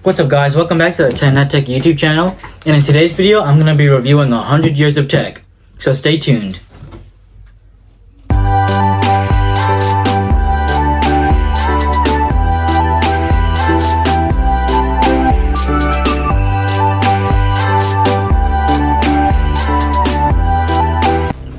What's up guys, welcome back to the TechNetTech YouTube channel, and in today's video I'm going to be reviewing 100 years of tech, so stay tuned.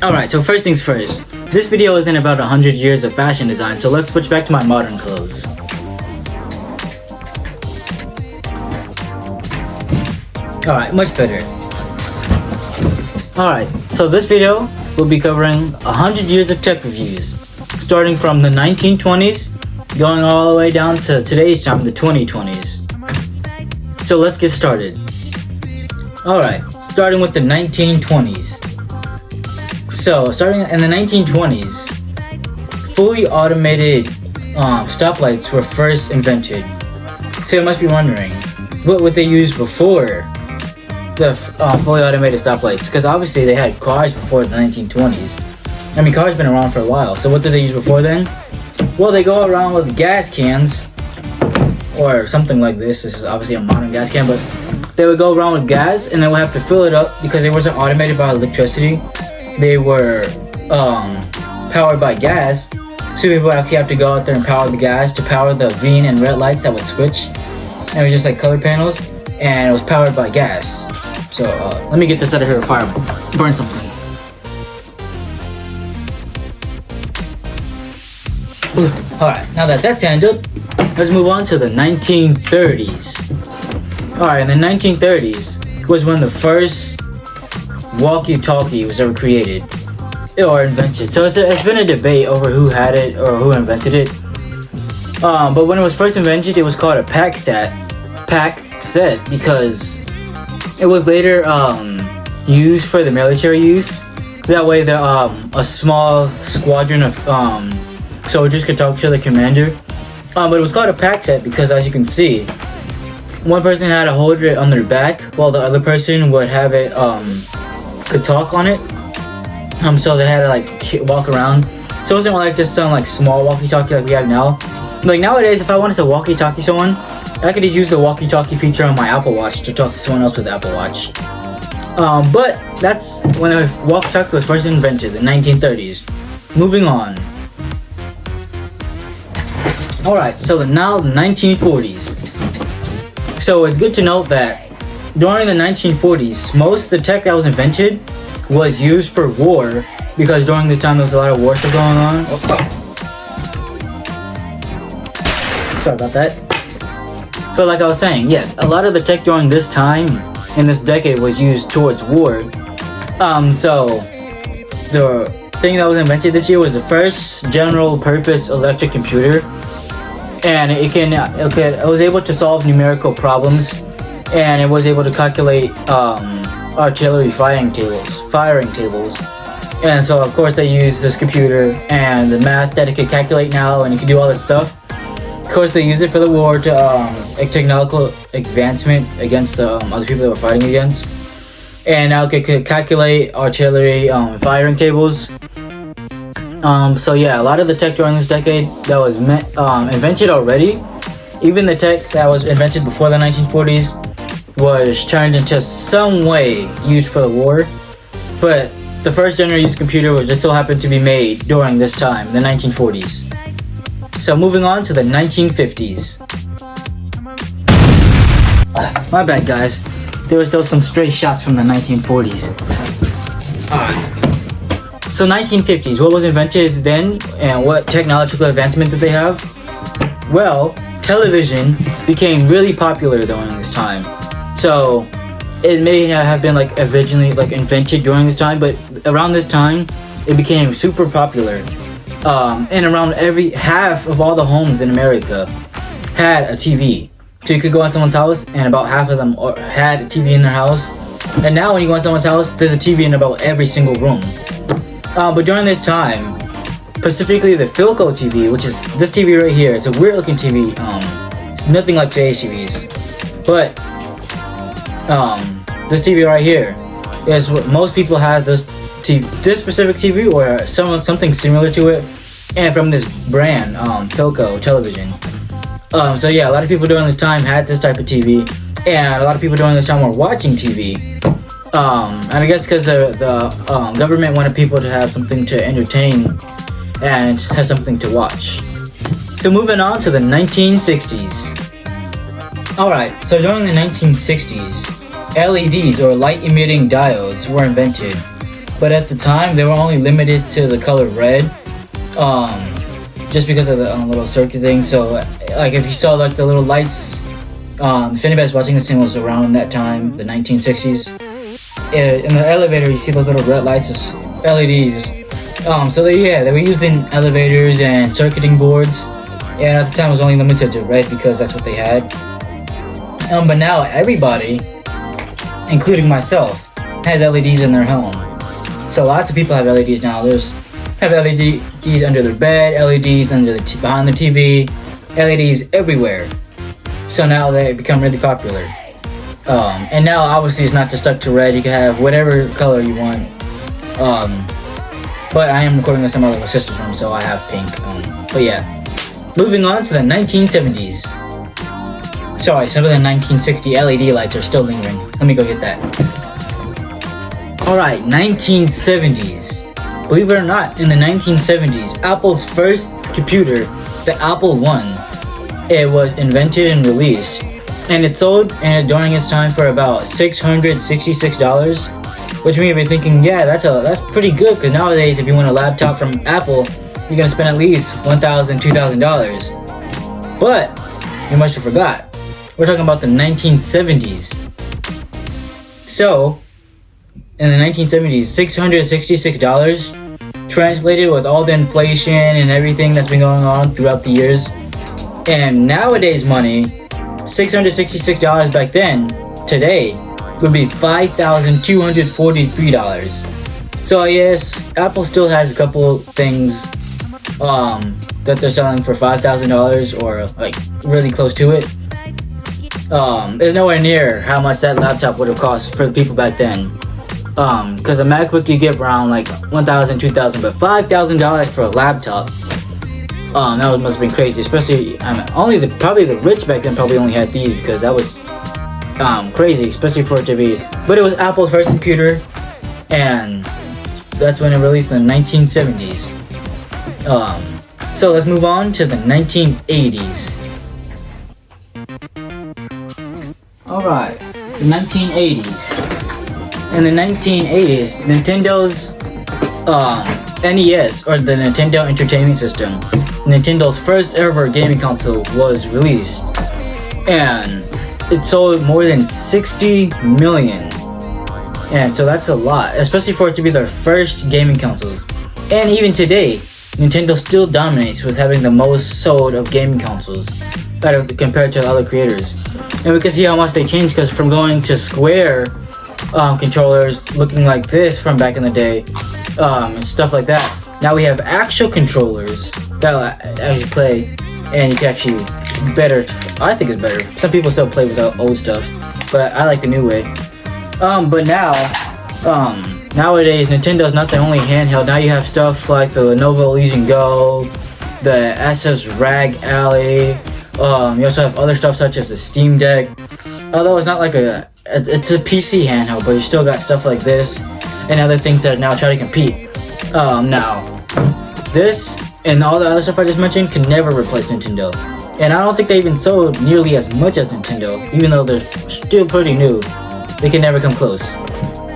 Alright, so first things first, this video isn't about 100 years of fashion design, so let's switch back to my modern clothes. Alright, much better. Alright, so this video will be covering 100 years of tech reviews, starting from the 1920s, going all the way down to today's time, the 2020s. So let's get started. Alright, starting with the 1920s. So, starting in the 1920s, fully automated stoplights were first invented. So you must be wondering, what would they use before the fully automated stoplights? Because obviously they had cars before the 1920s. I mean, cars been around for a while, so what did they use before then? Well, they go around with gas cans, or something like this. This is obviously a modern gas can, but they would go around with gas, and they would have to fill it up because they wasn't automated by electricity. They were powered by gas, so people actually have to go out there and power the gas to power the green and red lights that would switch. And it was just like color panels, and it was powered by gas. So let me get this out of here before I burn something. Alright, now that that's handled, let's move on to the 1930s. Alright, in the 1930s was when the first walkie-talkie was ever created or invented. So it's been a debate over who had it or who invented it. But when it was first invented, it was called a pack set because it was later used for the military use. That way, a small squadron of soldiers could talk to the commander. But it was called a pack set because, as you can see, one person had to hold it on their back while the other person would have it could talk on it. So they had to like walk around. So it wasn't like just some like small walkie-talkie like we have now. Like nowadays, if I wanted to walkie-talkie someone, I could use the walkie-talkie feature on my Apple Watch to talk to someone else with the Apple Watch. But that's when the walkie-talkie was first invented, the 1930s. Moving on. Alright, so now the 1940s. So it's good to note that during the 1940s, most of the tech that was invented was used for war, because during this time there was a lot of war stuff going on. Sorry about that. So like I was saying, yes, a lot of the tech during this time, in this decade, was used towards war. So the thing that was invented this year was the first general purpose electric computer, and it was able to solve numerical problems, and it was able to calculate artillery firing tables. And so of course they used this computer and the math that it could calculate now, and it could do all this stuff. Of course they used it for the war to technological advancement against the other people they were fighting against. And now it could calculate artillery firing tables. So yeah, a lot of the tech during this decade that was invented already, even the tech that was invented before the 1940s, was turned into some way used for the war. But the first general use computer was just so happened to be made during this time, the 1940s. So moving on to the 1950s. My bad guys, there was still some stray shots from the 1940s. So 1950s, what was invented then, and what technological advancement did they have? Well, television became really popular during this time. So it may have been like originally like invented during this time, but around this time it became super popular. And around half of all the homes in America had a TV. So you could go on someone's house and about half of them had a TV in their house. And now when you go on someone's house, there's a TV in about every single room. But during this time, specifically the Philco TV, which is this TV right here, it's a weird looking TV. It's nothing like today's TVs. But this TV right here is what most people have, this specific TV or something similar to it, and from this brand, Philco television. So yeah, a lot of people during this time had this type of TV, and a lot of people during this time were watching TV. And I guess because the government wanted people to have something to entertain and have something to watch. So moving on to the 1960s. Alright, so during the 1960s, LEDs or light emitting diodes were invented. But at the time, they were only limited to the color red, just because of the little circuit thing. So, like, if you saw like the little lights, if anybody's watching this thing was around that time, the 1960s, in the elevator you see those little red lights, as LEDs. So they were used in elevators and circuiting boards, and at the time it was only limited to red because that's what they had. But now everybody, including myself, has LEDs in their home. So lots of people have LEDs now. Have LEDs under their bed, LEDs behind the TV, LEDs everywhere. So now they become really popular. And now obviously it's not just stuck to red. You can have whatever color you want. But I am recording this in my little sister's room, so I have pink. But yeah, moving on to the 1970s. Sorry, some of the 1960 LED lights are still lingering. Let me go get that. Alright, 1970s. Believe it or not, in the 1970s, Apple's first computer, the Apple I, it was invented and released. And it sold during its time for about $666. Which means you're thinking, yeah, that's pretty good, because nowadays if you want a laptop from Apple, you're gonna spend at least $1,000, $2,000. But you must have forgot, we're talking about the 1970s. So in the 1970s, $666 translated with all the inflation and everything that's been going on throughout the years. And nowadays money, $666 back then, today, would be $5,243. So yes, Apple still has a couple things that they're selling for $5,000 or like really close to it. It's nowhere near how much that laptop would have cost for the people back then. Because a MacBook you get around like $1,000, $2,000, but $5,000 for a laptop. That must have been crazy. Especially, probably the rich back then probably only had these, because that was crazy, especially for it to be. But it was Apple's first computer, and that's when it released in the 1970s. So let's move on to the 1980s. Alright, the 1980s. In the 1980s, Nintendo's NES, or the Nintendo Entertainment System, Nintendo's first ever gaming console, was released. And it sold more than 60 million. And so that's a lot, especially for it to be their first gaming consoles. And even today, Nintendo still dominates with having the most sold of gaming consoles compared to other creators. And we can see how much they changed, because from going to square controllers looking like this from back in the day, and stuff like that, now we have actual controllers that actually play, and you can actually, it's better. I think it's better. Some people still play with the old stuff, but I like the new way. But now, nowadays Nintendo's not the only handheld. Now you have stuff like the Lenovo Legion Go, the Asus ROG Ally. You also have other stuff such as the Steam Deck. Although it's not like it's a PC handheld, but you still got stuff like this and other things that now try to compete. Now, this and all the other stuff I just mentioned can never replace Nintendo. And I don't think they even sold nearly as much as Nintendo, even though they're still pretty new. They can never come close.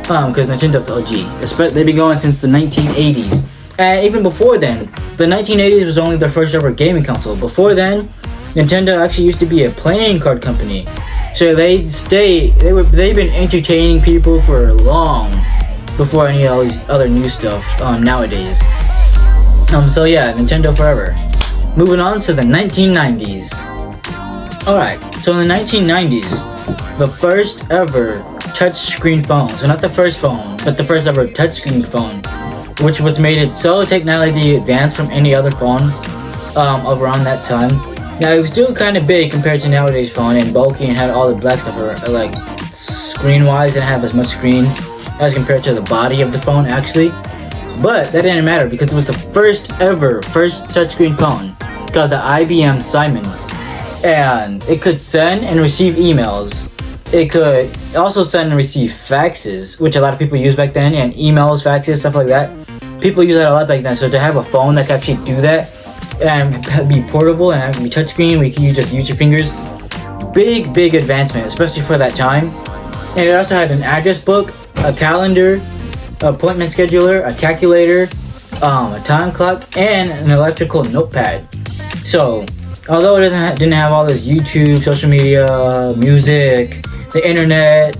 Because Nintendo's OG. They've been going since the 1980s. And even before then, the 1980s was only their first ever gaming console. Before then, Nintendo actually used to be a playing card company. So they've been entertaining people for long before any of these other new stuff nowadays. So yeah, Nintendo forever. Moving on to the 1990s. Alright, so in the 1990s, the first ever touchscreen phone, so not the first phone, but the first ever touchscreen phone, which was made it so technology advanced from any other phone of around that time. Now it was still kind of big compared to nowadays phone, and bulky, and had all the black stuff, like screen wise, didn't have as much screen as compared to the body of the phone actually. But that didn't matter, because it was the first touchscreen phone, called the IBM Simon. and it could send and receive emails. It could also send and receive faxes, which a lot of people use back then, and emails, faxes, stuff like that. People use that a lot back then. So to have a phone that can actually do that and be portable and be touchscreen, we can just use your fingers. Big advancement, especially for that time. And it also had an address book, a calendar, appointment scheduler, a calculator, a time clock, and an electrical notepad. So although it didn't have all this YouTube, social media, music, the internet,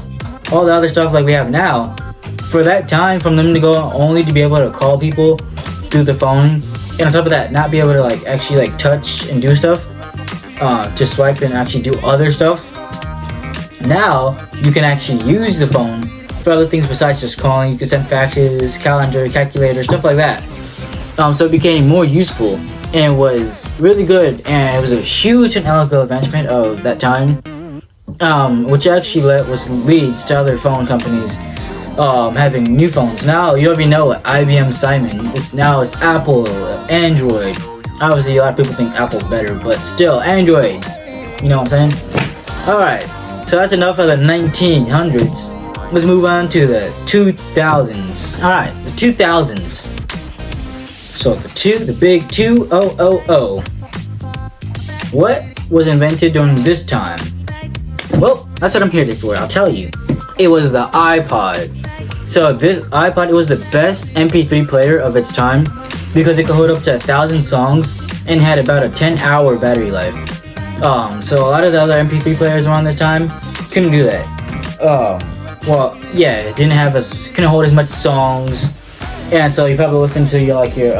all the other stuff like we have now, for that time, from them to go only to be able to call people through the phone, and on top of that, not be able to like actually like touch and do stuff, to swipe and actually do other stuff. Now you can actually use the phone for other things besides just calling. You can send faxes, calendar, calculator, stuff like that. So it became more useful and was really good, and it was a huge technological advancement of that time, which actually leads to other phone companies having new phones. Now you already know IBM Simon. It's Apple, Android. Obviously, a lot of people think Apple's better, but still, Android. You know what I'm saying? Alright, so that's enough of the 1900s. Let's move on to the 2000s. Alright, the 2000s. So the big 2000. What was invented during this time? Well, that's what I'm here for. I'll tell you. It was the iPod. So this iPod, it was the best MP3 player of its time because it could hold up to 1,000 songs and had about a 10-hour battery life. So a lot of the other MP3 players around this time couldn't do that. Well, yeah, it couldn't hold as much songs, and so you probably listen to your to be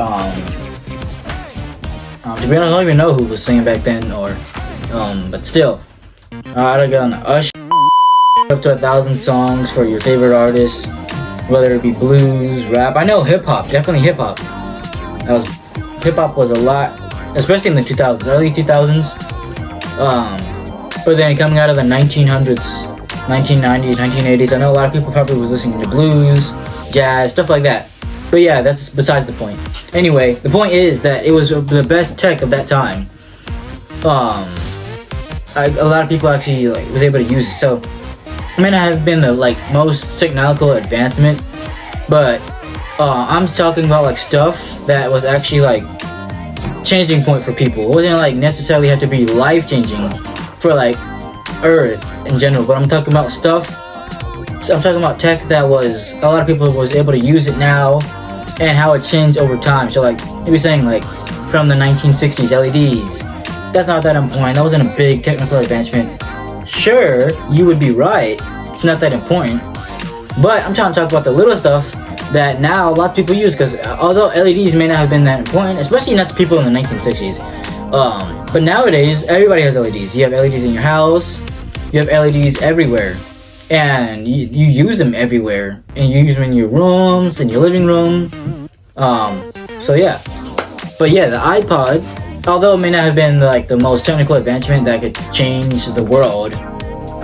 honest, I don't even know who was singing back then, or but still, I got an Usher up to 1,000 songs for your favorite artists, whether it be blues, rap. I know hip hop, definitely hip hop. Hip hop was a lot, especially in the 2000s, early 2000s. But then coming out of the 1900s, 1990s, 1980s, I know a lot of people probably was listening to blues, jazz, stuff like that. But yeah, that's besides the point. Anyway, the point is that it was the best tech of that time. A lot of people actually was able to use it. So it may not have been the most technological advancement, but I'm talking about stuff that was actually changing point for people. It wasn't necessarily have to be life changing for Earth in general, but I'm talking about stuff. So I'm talking about tech that was a lot of people was able to use it now, and how it changed over time. So you're saying from the 1960s LEDs. That's not that important. That wasn't a big technical advancement. Sure, you would be right. It's not that important. But I'm trying to talk about the little stuff that now a lot of people use, because although LEDs may not have been that important, especially not to people in the 1960s, but nowadays everybody has LEDs. You have LEDs in your house, you have LEDs everywhere, and you use them everywhere, and you use them in your rooms, in your living room. So yeah, but yeah, the iPod, although it may not have been the most technical advancement that could change the world,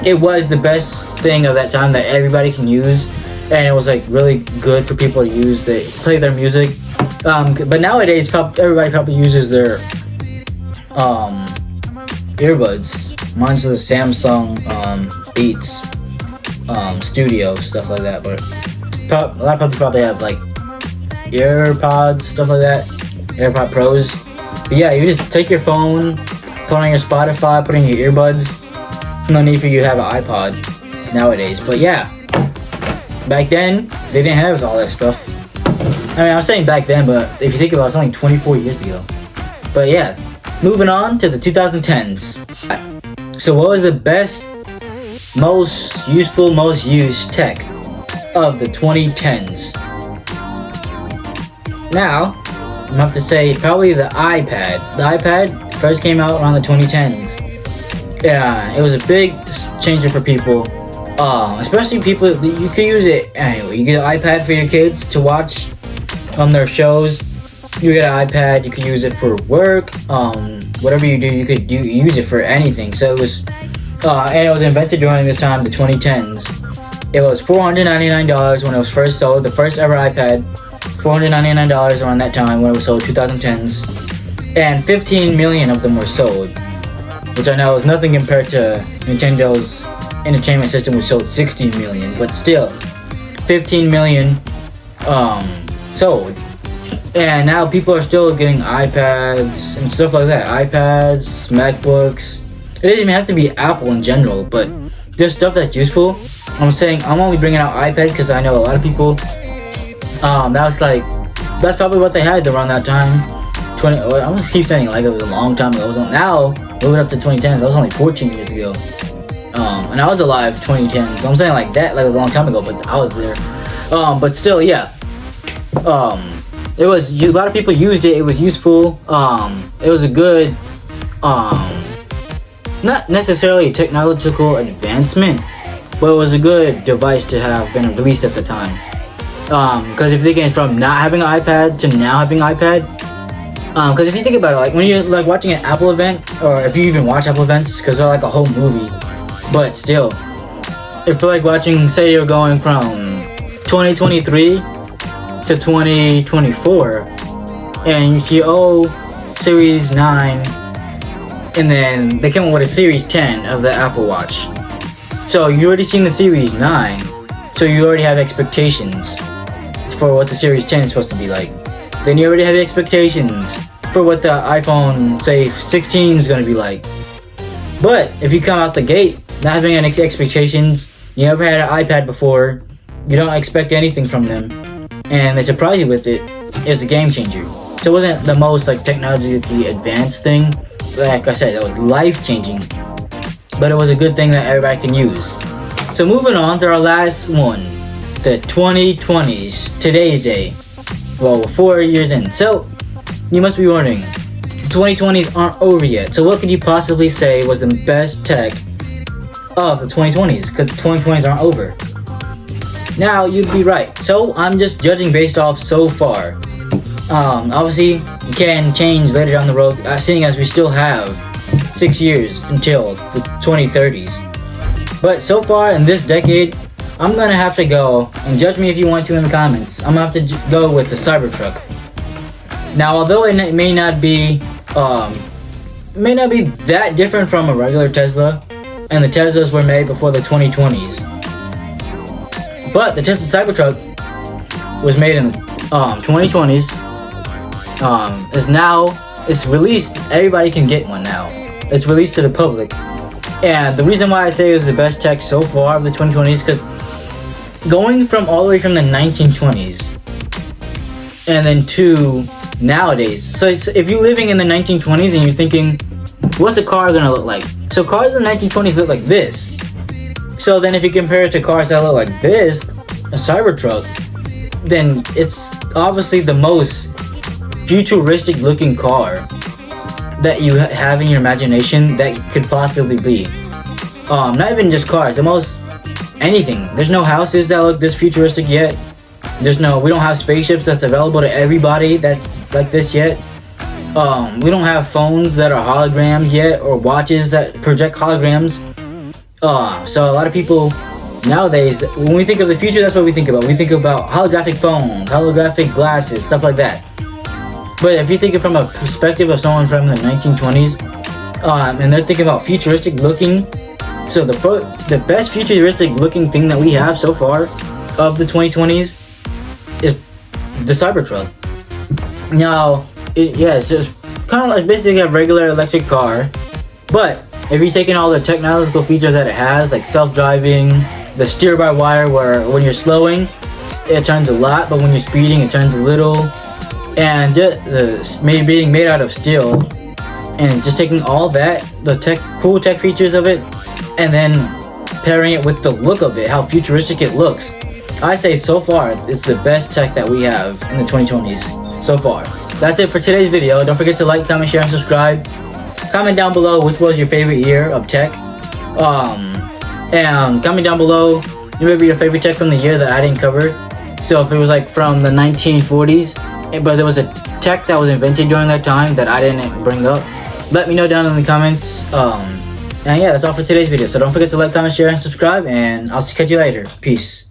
it was the best thing of that time that everybody can use, and it was really good for people to use to play their music. But nowadays, everybody probably uses their earbuds. Mine's the Samsung Beats Studio, stuff like that. But a lot of people probably have AirPods, stuff like that, AirPod Pros. But yeah, you just take your phone, put on your Spotify, put in your earbuds. No need for you to have an iPod nowadays. But yeah, back then they didn't have all that stuff. I mean, I'm saying back then, but if you think about it, it's only 24 years ago. But yeah, moving on to the 2010s. So what was the best, most useful, most used tech of the 2010s? Now, I'm gonna have to say probably the iPad. The iPad first came out around the 2010s. Yeah, it was a big changer for people. Especially people, you could use it anyway. You get an iPad for your kids to watch on their shows. You get an iPad, you could use it for work. Whatever you do, you could use it for anything. So it was, and it was invented during this time, the 2010s. It was $499 when it was first sold. The first ever iPad, $499 around that time when it was sold, 2010s. And 15 million of them were sold. which I know is nothing compared to Nintendo's entertainment system, which sold 60 million, but still 15 million sold. And now people are still getting iPads and stuff like that. iPads, MacBooks. It doesn't even have to be Apple in general, but there's stuff that's useful. I'm saying I'm only bringing out iPad because I know a lot of people. That's probably what they had around that time. I'm gonna keep saying it like it was a long time ago. Now moving up to 2010s, that was only 14 years ago. And I was alive 2010, so I'm saying like that, like it was a long time ago, but I was there. But still, yeah. It was a lot of people used it. It was useful. It was a good, not necessarily a technological advancement, but it was a good device to have been released at the time. Because if you're thinking from not having an iPad to now having an iPad, because if you think about it, like when you're like watching an Apple event, or if you even watch Apple events, because they're like a whole movie, but still, if you're like watching, say you're going from 2023 to 2024, and you see, Series 9, and then they came up with a Series 10 of the Apple Watch. So you already seen the Series 9, so you already have expectations for what the Series 10 is supposed to be like. Then you already have expectations for what the iPhone, say, 16 is going to be like. But if you come out the gate not having any expectations, you never had an iPad before, you don't expect anything from them, and they surprise you with it, it's a game changer. So it wasn't the most like technologically advanced thing. Like I said, that was life changing, but it was a good thing that everybody can use. So moving on to our last one, the 2020s, today's day. Well, 4 years in. So you must be wondering, 2020s aren't over yet. So what could you possibly say was the best tech of the 2020s? Because the 2020s aren't over. Now you'd be right. So I'm just judging based off so far. Obviously, it can change later down the road, seeing as we still have 6 years until the 2030s. But so far in this decade, I'm gonna have to go, and judge me if you want to in the comments, I'm gonna have to go with the Cybertruck. Now, although it may not be that different from a regular Tesla, and the Teslas were made before the 2020s, but the Tesla Cybertruck was made in 2020s. It's released. Everybody can get one now. It's released to the public, and the reason why I say it was the best tech so far of the 2020s, because going from all the way from the 1920s and then to nowadays. So if you're living in the 1920s and you're thinking, what's a car gonna look like? So cars in the 1920s look like this. So then if you compare it to cars that look like this, a Cybertruck, then it's obviously the most futuristic looking car that you have in your imagination that could possibly be. Not even just cars, the most anything. There's no houses that look this futuristic yet. We don't have spaceships that's available to everybody that's like this yet. We don't have phones that are holograms yet, or watches that project holograms. So a lot of people nowadays, when we think of the future, that's what we think about. We think about holographic phones, holographic glasses, stuff like that. But if you think it from a perspective of someone from the 1920s, and they're thinking about futuristic looking, so the best futuristic looking thing that we have so far of the 2020s is the Cybertruck. Now, it's just kind of like basically a regular electric car, but if you're taking all the technological features that it has, like self-driving, the steer-by-wire, where when you're slowing, it turns a lot, but when you're speeding, it turns a little, and just being made out of steel, and just taking all that, the cool tech features of it, and then pairing it with the look of it, how futuristic it looks. I say so far, it's the best tech that we have in the 2020s so far. That's it for today's video. Don't forget to like, comment, share, and subscribe. Comment down below which was your favorite year of tech. And comment down below maybe your favorite tech from the year that I didn't cover. So if it was like from the 1940s, but there was a tech that was invented during that time that I didn't bring up, let me know down in the comments. And yeah, that's all for today's video. So don't forget to like, comment, share, and subscribe, and I'll catch you later. Peace.